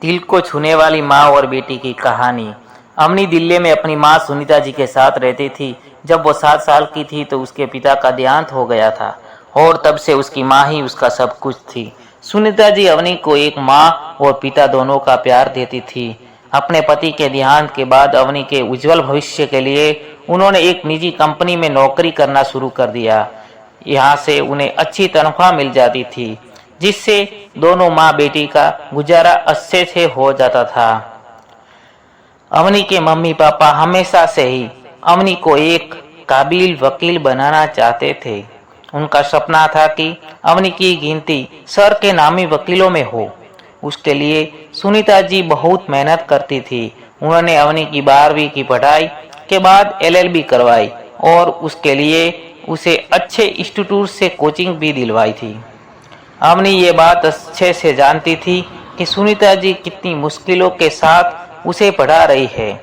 दिल को छूने वाली माँ और बेटी की कहानी। अवनी दिल्ली में अपनी माँ सुनीता जी के साथ रहती थी। जब वो 7 साल की थी तो उसके पिता का देहांत हो गया था और तब से उसकी माँ ही उसका सब कुछ थी। सुनीता जी अवनी को एक माँ और पिता दोनों का प्यार देती थी। अपने पति के देहांत के बाद अवनी के उज्जवल भविष्य के लिए उन्होंने एक निजी कंपनी में नौकरी करना शुरू कर दिया। यहाँ से उन्हें अच्छी तनख्वाह मिल जाती थी, जिससे दोनों माँ बेटी का गुजारा अच्छे से हो जाता था। अवनी के मम्मी पापा हमेशा से ही अवनी को एक काबिल वकील बनाना चाहते थे। उनका सपना था कि अवनी की गिनती शहर के नामी वकीलों में हो। उसके लिए सुनीता जी बहुत मेहनत करती थी। उन्होंने अवनी की 12वीं की पढ़ाई के बाद LLB करवाई और उसके लिए उसे अच्छे इंस्टीट्यूट से कोचिंग भी दिलवाई थी। अवनी ये बात अच्छे से जानती थी कि सुनीता जी कितनी मुश्किलों के साथ उसे पढ़ा रही है,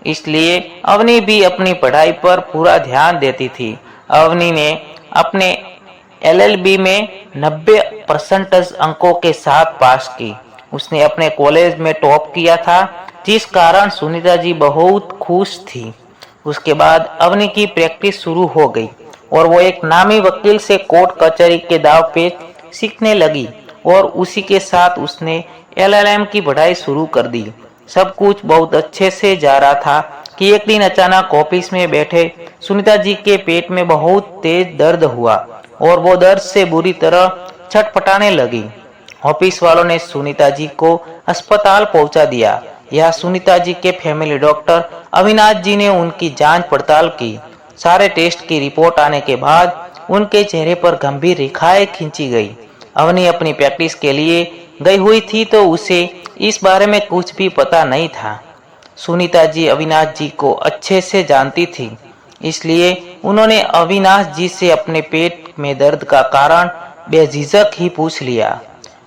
इसलिए अवनी भी अपनी पढ़ाई पर पूरा ध्यान देती थी। अवनी ने अपने LLB में 90% अंकों के साथ पास की। उसने अपने कॉलेज में टॉप किया था, जिस कारण सुनीता जी बहुत खुश थी। उसके बाद अवनी की प्रैक्टिस शुरू हो गई और वो एक नामी वकील से कोर्ट कचहरी के दाव पेच सीखने लगी और उसी के साथ उसने LLM की पढ़ाई शुरू कर दी। सब कुछ बहुत अच्छे से जा रहा था कि एक दिन अचानक ऑफिस में बैठे सुनीता जी के पेट में बहुत तेज दर्द हुआ और वो दर्द से बुरी तरह छटपटाने लगी। ऑफिस वालों ने सुनीता जी को अस्पताल पहुंचा दिया। यह सुनीता जी के फैमिली डॉक्टर अविनाश जी ने उनकी जांच पड़ताल की। सारे टेस्ट की रिपोर्ट आने के बाद उनके चेहरे पर गंभीर रेखाएं खींची गई। अवनी अपनी प्रैक्टिस के लिए गई हुई थी तो उसे इस बारे में कुछ भी पता नहीं था। सुनीता जी अविनाश जी को अच्छे से जानती थी, इसलिए उन्होंने अविनाश जी से अपने पेट में दर्द का कारण बेझिझक ही पूछ लिया।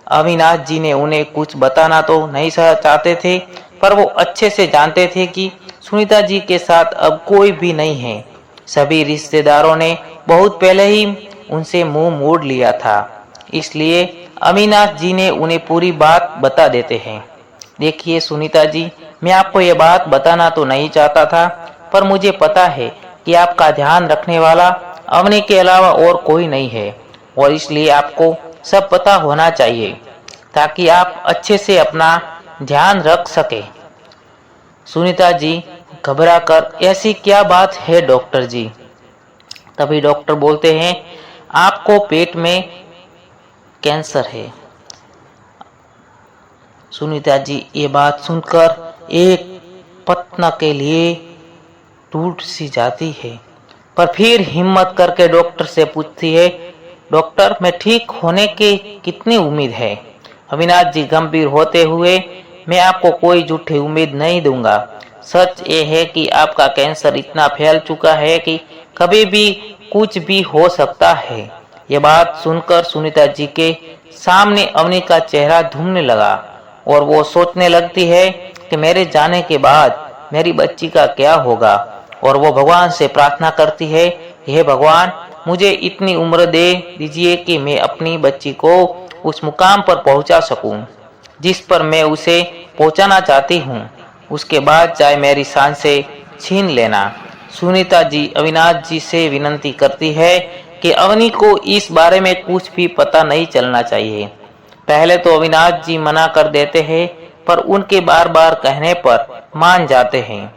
अविनाश जी ने उन्हें कुछ बताना तो नहीं चाहते थे, पर वो अच्छे से जानते थे कि सुनीता जी के साथ अब कोई भी नहीं है। सभी रिश्तेदारों ने बहुत पहले ही उनसे मुंह मोड़ लिया था, इसलिए अविनाश जी ने उन्हें पूरी बात बता देते हैं। देखिए सुनीता जी, मैं आपको ये बात बताना तो नहीं चाहता था, पर मुझे पता है कि आपका ध्यान रखने वाला अवनी के अलावा और कोई नहीं है और इसलिए आपको सब पता होना चाहिए ताकि आप अच्छे से अपना ध्यान रख सके। सुनीता जी घबराकर, ऐसी क्या बात है डॉक्टर जी? तभी डॉक्टर बोलते हैं, आपको पेट में कैंसर है। सुनीता जी ये बात सुनकर एक पत्न के लिए टूट सी जाती है, पर फिर हिम्मत करके डॉक्टर से पूछती है, डॉक्टर मैं ठीक होने की कितनी उम्मीद है? अविनाश जी गंभीर होते हुए, मैं आपको कोई झूठी उम्मीद नहीं दूंगा। सच ये है कि आपका कैंसर इतना फैल चुका है कि कभी भी कुछ भी हो सकता है। ये बात सुनकर सुनीता जी के सामने अवनी का चेहरा धुमने लगा और वो सोचने लगती है कि मेरे जाने के बाद मेरी बच्ची का क्या होगा, और वो भगवान से प्रार्थना करती है, हे भगवान मुझे इतनी उम्र दे दीजिए कि मैं अपनी बच्ची को उस मुकाम पर पहुंचा सकूं जिस पर मैं उसे पहुंचाना चाहती हूं। उसके बाद चाहे मेरी सांसें छीन लेना। सुनीता जी अविनाश जी से विनती करती है कि अवनी को इस बारे में कुछ भी पता नहीं चलना चाहिए। पहले तो अविनाश जी मना कर देते हैं, पर उनके बार बार कहने पर मान जाते हैं।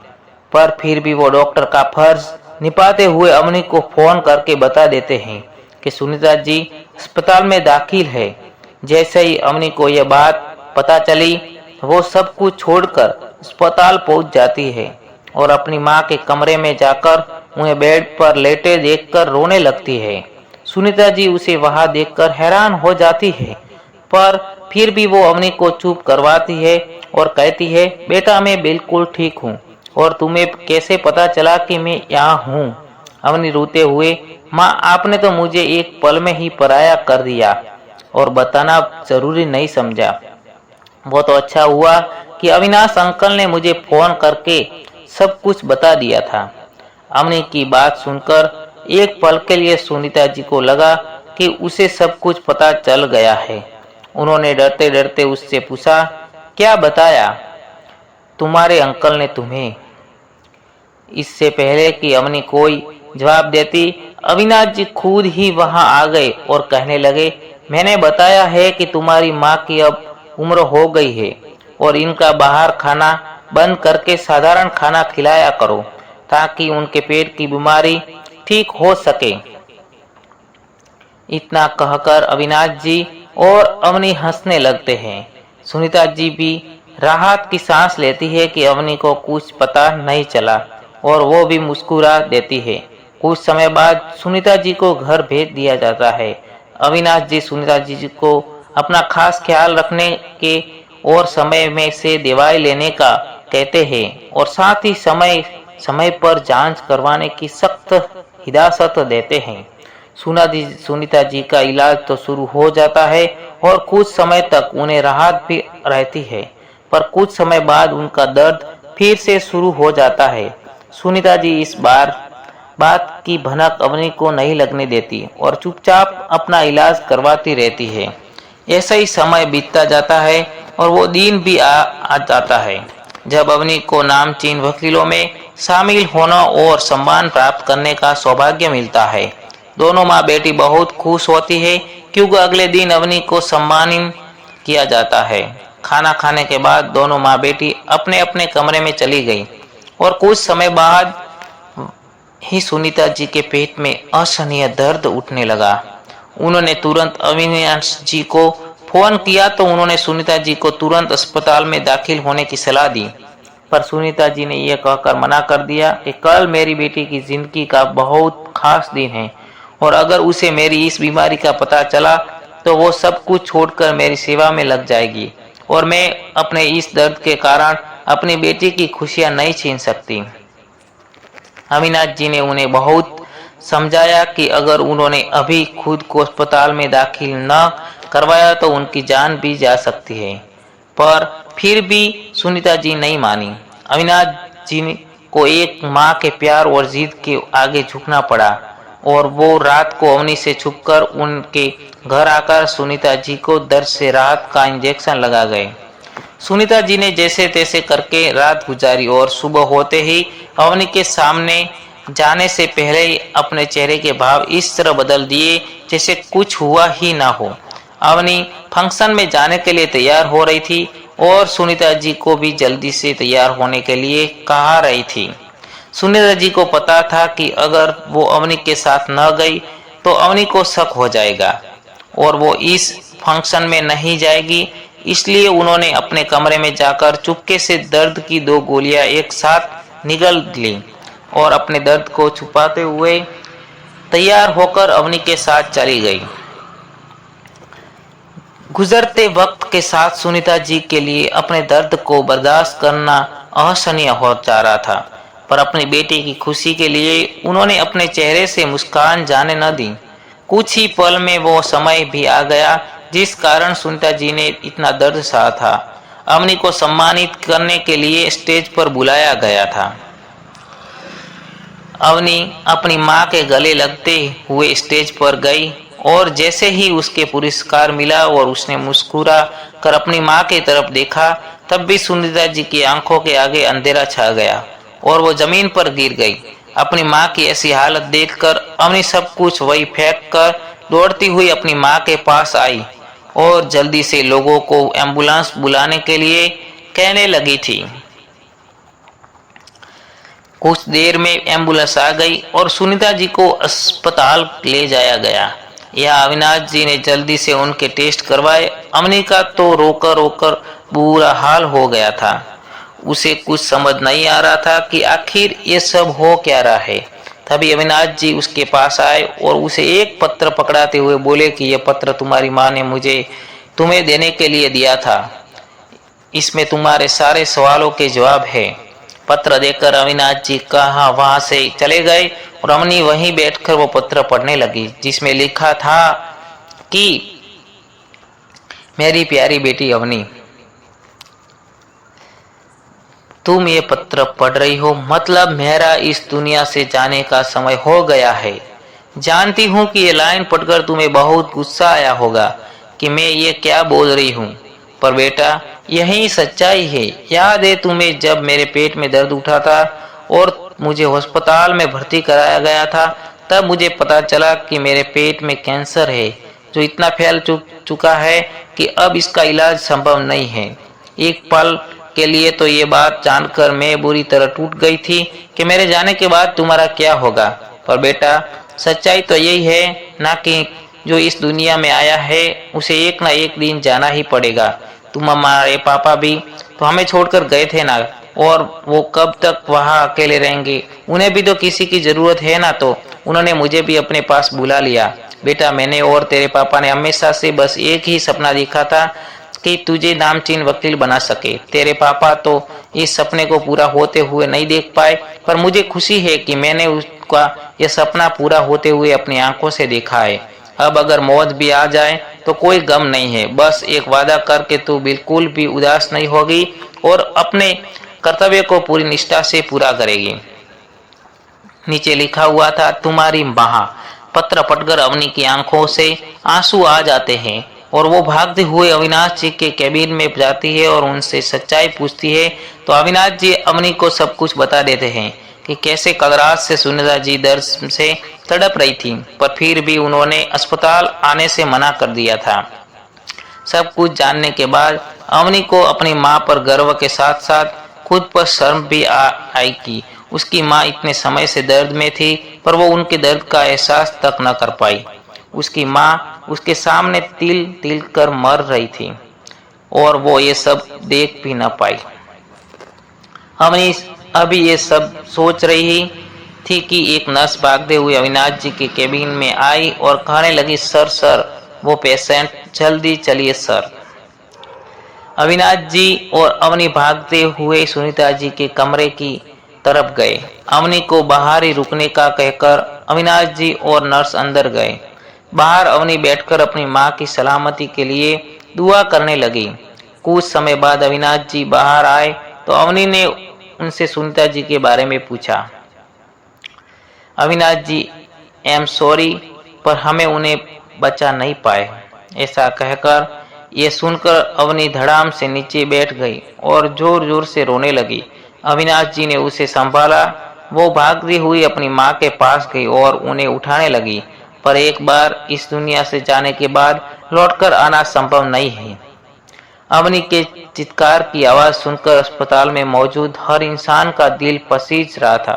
पर फिर भी वो डॉक्टर का फर्ज निभाते हुए अवनी को फोन करके बता देते हैं कि सुनीता जी अस्पताल में दाखिल है। जैसे ही अवनी को यह बात पता चली, वो सब कुछ छोड़कर अस्पताल पहुंच जाती है और अपनी माँ के कमरे में जाकर उन्हें बेड पर लेटे देखकर रोने लगती है। सुनीता जी उसे वहां देखकर हैरान हो जाती है, पर फिर भी वो अवनी को चुप करवाती है और कहती है, बेटा मैं बिल्कुल ठीक हूँ और तुम्हें कैसे पता चला कि मैं यहाँ हूँ? अवनी रोते हुए, माँ आपने तो मुझे एक पल में ही पराया कर दिया और बताना जरूरी नहीं समझा। वो तो अच्छा हुआ कि अविनाश अंकल ने मुझे फोन करके सब कुछ बता दिया था। अवनी की बात सुनकर एक पल के लिए सुनीता जी को लगा कि उसे सब कुछ पता चल गया है। उन्होंने डरते डरते उससे पूछा, क्या बताया तुम्हारे अंकल ने तुम्हें? इससे पहले कि अवनी कोई जवाब देती, अविनाश जी खुद ही वहां आ गए और कहने लगे, मैंने बताया है कि तुम्हारी माँ की अब उम्र हो गई है और इनका बाहर खाना बंद करके साधारण खाना खिलाया करो ताकि उनके पेट की बीमारी ठीक हो सके। इतना कहकर अविनाश जी और अवनी हंसने लगते हैं। सुनीता जी भी राहत की सांस लेती है कि अवनी को कुछ पता नहीं चला और वो भी मुस्कुरा देती है। कुछ समय बाद सुनीता जी को घर भेज दिया जाता है। अविनाश जी सुनीता जी को अपना खास ख्याल रखने के और समय में से दवाई लेने का कहते हैं और साथ ही समय समय पर जांच करवाने की सख्त हिदायत देते हैं। सुनीता जी का इलाज तो शुरू हो जाता है और कुछ समय तक उन्हें राहत भी रहती है, पर कुछ समय बाद उनका दर्द फिर से शुरू हो जाता है। सुनीता जी इस बात की भनक अवनी को नहीं लगने देती और चुपचाप अपना इलाज करवाती रहती है। ऐसा ही समय बीतता जाता है और वो दिन भी आ जाता है जब अवनी को नामचीन वकीलों में शामिल होना और सम्मान प्राप्त करने का सौभाग्य मिलता है। दोनों माँ बेटी बहुत खुश होती है क्योंकि अगले दिन अवनी को सम्मानित किया जाता है। खाना खाने के बाद दोनों माँ बेटी अपने अपने कमरे में चली गई और कुछ समय बाद ही सुनीता जी के पेट में असहनीय दर्द उठने लगा। उन्होंने तुरंत अविनाश जी को फोन किया तो उन्होंने सुनीता जी को तुरंत अस्पताल में दाखिल होने की सलाह दी, पर सुनीता जी ने यह कहकर मना कर दिया कि कल मेरी बेटी की जिंदगी का बहुत खास दिन है और अगर उसे मेरी इस बीमारी का पता चला तो वो सब कुछ छोड़कर मेरी सेवा में लग जाएगी और मैं अपने इस दर्द के कारण अपनी बेटी की खुशियां नहीं छीन सकती। अविनाश जी ने उन्हें बहुत समझाया कि अगर उन्होंने अभी खुद को अस्पताल में दाखिल न करवाया तो उनकी जान भी जा सकती है, पर फिर भी सुनीता जी नहीं मानी। अविनाश जी को एक माँ के प्यार और जिद के आगे झुकना पड़ा और वो रात को अवनी से छुपकर उनके घर आकर सुनीता जी को दर्द से राहत का इंजेक्शन लगा गए। सुनीता जी ने जैसे तैसे करके रात गुजारी और सुबह होते ही अवनी के सामने जाने से पहले ही अपने चेहरे के भाव इस तरह बदल दिए जैसे कुछ हुआ ही ना हो। अवनी फंक्शन में जाने के लिए तैयार हो रही थी और सुनीता जी को भी जल्दी से तैयार होने के लिए कहा रही थी। सुनीता जी को पता था कि अगर वो अवनी के साथ न गई तो अवनी को शक हो जाएगा और वो इस फंक्शन में नहीं जाएगी, इसलिए उन्होंने अपने कमरे में जाकर चुपके से दर्द की 2 गोलियां एक साथ निगल ली और अपने दर्द को छुपाते हुए तैयार होकर अवनी के साथ चली गई। गुजरते वक्त के साथ सुनीता जी के लिए अपने दर्द को बर्दाश्त करना असहनीय हो जा रहा था, पर अपनी बेटी की खुशी के लिए उन्होंने अपने चेहरे से मुस्कान जाने न दी। कुछ ही पल में वो समय भी आ गया जिस कारण सुनीता जी ने इतना दर्द सहा था। अवनी को सम्मानित करने के लिए स्टेज पर बुलाया गया था। अवनी अपनी माँ के गले लगते हुए स्टेज पर गई और जैसे ही उसके पुरस्कार मिला और उसने मुस्कुरा कर अपनी माँ की तरफ देखा, तब भी सुनीता जी की आंखों के आगे अंधेरा छा गया और वो जमीन पर गिर गई। अपनी माँ की ऐसी हालत देखकर अवनी सब कुछ वही फेंक कर दौड़ती हुई अपनी माँ के पास आई और जल्दी से लोगों को एम्बुलेंस बुलाने के लिए कहने लगी थी। कुछ देर में एम्बुलेंस आ गई और सुनीता जी को अस्पताल ले जाया गया। यह अविनाश जी ने जल्दी से उनके टेस्ट करवाए। अवनी का तो रोकर रोकर बुरा हाल हो गया था। उसे कुछ समझ नहीं आ रहा था कि आखिर ये सब हो क्या रहा है। तभी अविनाश जी उसके पास आए और उसे एक पत्र पकड़ाते हुए बोले कि यह पत्र तुम्हारी माँ ने मुझे तुम्हें देने के लिए दिया था, इसमें तुम्हारे सारे सवालों के जवाब है। पत्र देकर अविनाश जी वहां से चले गए और अवनी वहीं बैठकर वो पत्र पढ़ने लगी, जिसमें लिखा था कि मेरी प्यारी बेटी अवनी, तुम ये पत्र पढ़ रही हो, मतलब मेरा इस दुनिया से जाने का समय हो गया है। जानती हूँ कि ये लाइन पढ़कर तुम्हें बहुत गुस्सा आया होगा कि मैं ये क्या बोल रही हूँ, पर बेटा यही सच्चाई है। याद है तुम्हें जब मेरे पेट में दर्द उठा था और मुझे अस्पताल में भर्ती कराया गया था, तब मुझे पता चला कि मेरे पेट में कैंसर है जो इतना फैल चुका है कि अब इसका इलाज संभव नहीं है। एक पल के लिए तो ये बात जानकर मैं बुरी तरह टूट गई थी कि मेरे जाने के बाद तुम्हारा क्या होगा। पर बेटा, सच्चाई तो यही है ना कि जो इस दुनिया में आया है उसे एक ना एक दिन जाना ही पड़ेगा। तुम हमारे पापा भी तो हमें छोड़कर गए थे ना, और वो कब तक वहाँ अकेले रहेंगे? उन्हें भी तो किसी की जरूरत है ना, तो उन्होंने मुझे भी अपने पास बुला लिया। बेटा, मैंने और तेरे पापा ने हमेशा से बस एक ही सपना देखा था कि तुझे नामचीन वकील बना सके। तेरे पापा तो इस सपने को पूरा होते हुए नहीं देख पाए, पर मुझे खुशी है कि मैंने उसका यह सपना पूरा होते हुए अपनी आंखों से देखा है। अब अगर मौत भी आ जाए तो कोई गम नहीं है। बस एक वादा कर के तू बिल्कुल भी उदास नहीं होगी और अपने कर्तव्य को पूरी निष्ठा से पूरा करेगी। नीचे लिखा हुआ था, तुम्हारी माँ। पत्र पढ़कर अवनी की आंखों से आंसू आ जाते हैं और वो भागते हुए अविनाश जी के कैबिन में जाती है और उनसे सच्चाई पूछती है। तो अविनाश जी अवनी को सब कुछ बता देते हैं कि कैसे कल रात से सुनीता जी दर्द से तड़प रही थी, पर फिर भी उन्होंने अस्पताल आने से मना कर दिया था। सब कुछ जानने के बाद अवनी को अपनी माँ पर गर्व के साथ साथ खुद पर शर्म भी आई कि उसकी माँ इतने समय से दर्द में थी, पर वो उनके दर्द का एहसास तक न कर पाई। उसकी माँ उसके सामने तिल तिल कर मर रही थी और वो ये सब देख भी न पाई। अवनी अभी ये सब सोच रही थी कि एक नर्स भागते हुए अविनाश जी के केबिन में आई और कहने लगी, सर सर वो पेशेंट, जल्दी चलिए सर। अविनाश जी और अवनी भागते हुए सुनीता जी के कमरे की तरफ गए। अवनी को बाहर ही रुकने का कहकर अविनाश जी और नर्स अंदर गए। बाहर अवनी बैठकर अपनी माँ की सलामती के लिए दुआ करने लगी। कुछ समय बाद अविनाश जी बाहर आए तो अवनी ने उनसे सुनीता जी के बारे में पूछा। अविनाश जी, आई एम सॉरी, पर हमें उन्हें बचा नहीं पाए। ऐसा कहकर ये सुनकर अवनी धड़ाम से नीचे बैठ गई और जोर जोर से रोने लगी। अविनाश जी ने उसे संभाला। वो भागती हुई अपनी माँ के पास गई और उन्हें उठाने लगी, पर एक बार इस दुनिया से जाने के बाद लौटकर आना संभव नहीं है। अवनी के चित्कार की आवाज सुनकर अस्पताल में मौजूद हर इंसान का दिल पसीज रहा था।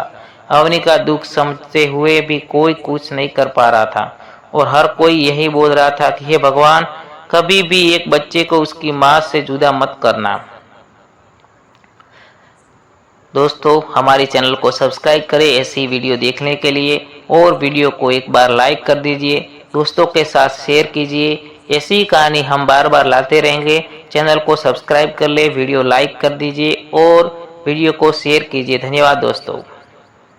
अवनी का दुख समझते हुए भी कोई कुछ नहीं कर पा रहा था और हर कोई यही बोल रहा था कि हे भगवान, कभी भी एक बच्चे को उसकी माँ से जुदा मत करना। दोस्तों, हमारे चैनल को सब्सक्राइब करें ऐसी वीडियो देखने के लिए, और वीडियो को एक बार लाइक कर दीजिए, दोस्तों के साथ शेयर कीजिए। ऐसी कहानी हम बार बार लाते रहेंगे। चैनल को सब्सक्राइब कर ले, वीडियो लाइक कर दीजिए और वीडियो को शेयर कीजिए। धन्यवाद दोस्तों।